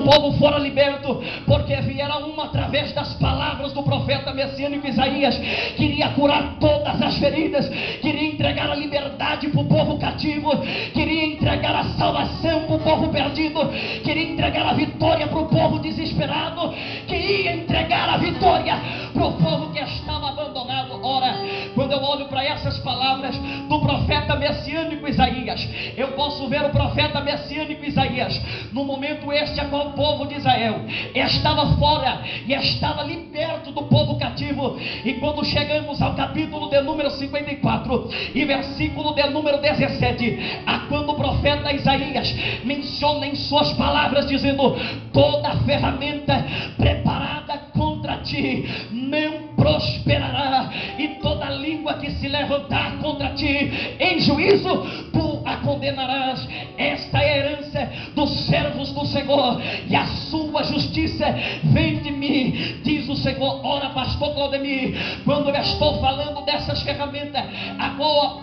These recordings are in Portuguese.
o povo fora liberto, porque viera uma através das palavras do profeta messiânico Isaías. Queria curar todas as feridas, queria entregar a liberdade para o povo cativo, queria entregar a salvação para o povo perdido, queria entregar a vitória para o povo desesperado, queria entregar a vitória para o povo que estava abandonado. Ora, quando eu olho para essas palavras do profeta messiânico Isaías, eu posso ver o profeta messiânico Isaías no momento este a qual o povo de Israel estava fora e estava liberto do povo cativo. E quando chegamos ao capítulo de número 54 e versículo de número 17, a quando o profeta Isaías menciona em suas palavras dizendo: toda ferramenta preparada contra ti não prosperará, e toda língua que se levantar contra ti em juízo tu a condenarás. Esta é a herança dos servos do Senhor, e a sua justiça vem de mim, diz o Senhor. Ora, pastor Claudemir, quando eu estou falando dessas ferramentas a qual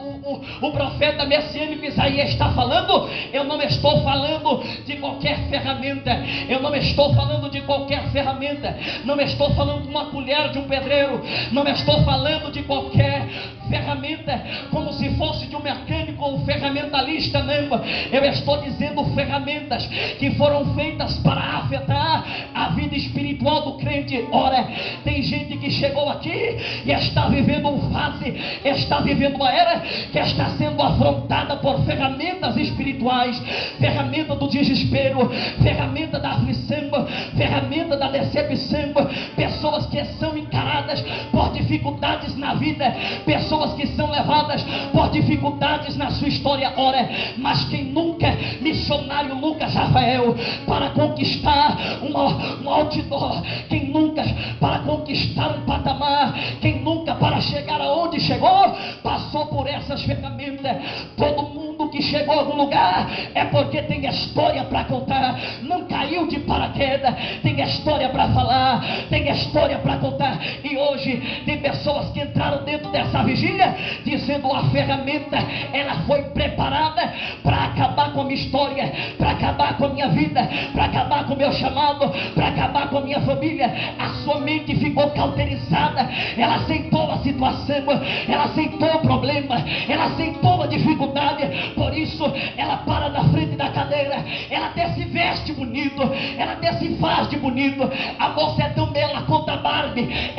o profeta messiânico Isaías está falando, eu não estou falando de qualquer ferramenta, eu não estou falando de qualquer ferramenta, não estou falando de uma colher de um pedreiro, não estou falando de qualquer ferramenta como se fosse de um mecânico ou ferramentalista, não. Eu estou dizendo ferramentas que foram feitas para afetar a vida espiritual do crente. Ora, tem gente que chegou aqui e está vivendo uma fase, está vivendo uma era que está sendo afrontada por ferramentas espirituais, ferramenta do desespero, ferramenta da aflição, ferramenta da decepção, pessoas que são encaradas por dificuldades na vida, pessoas que são levadas por dificuldades na sua história. Ora, mas quem nunca, missionário Lucas Rafael, para conquistar um outdoor, quem nunca para conquistar um patamar, quem nunca para chegar aonde chegou, passou por essas ferramentas. Todo mundo que chegou a algum lugar é porque tem história para contar, não caiu de paraquedas, tem história para falar, tem história para contar. E hoje tem pessoas que entraram dentro dessa vigília dizendo: a ferramenta ela foi preparada para acabar com a minha história, para acabar com a minha vida, para acabar com o meu chamado, para acabar com a minha família. A sua mente ficou cauterizada, ela aceitou a situação, ela aceitou o problema, ela aceitou a dificuldade. Por isso ela para na frente da cadeira, ela até se veste bonito, ela até se faz de bonito. A moça é tão bela quanto a Barbie.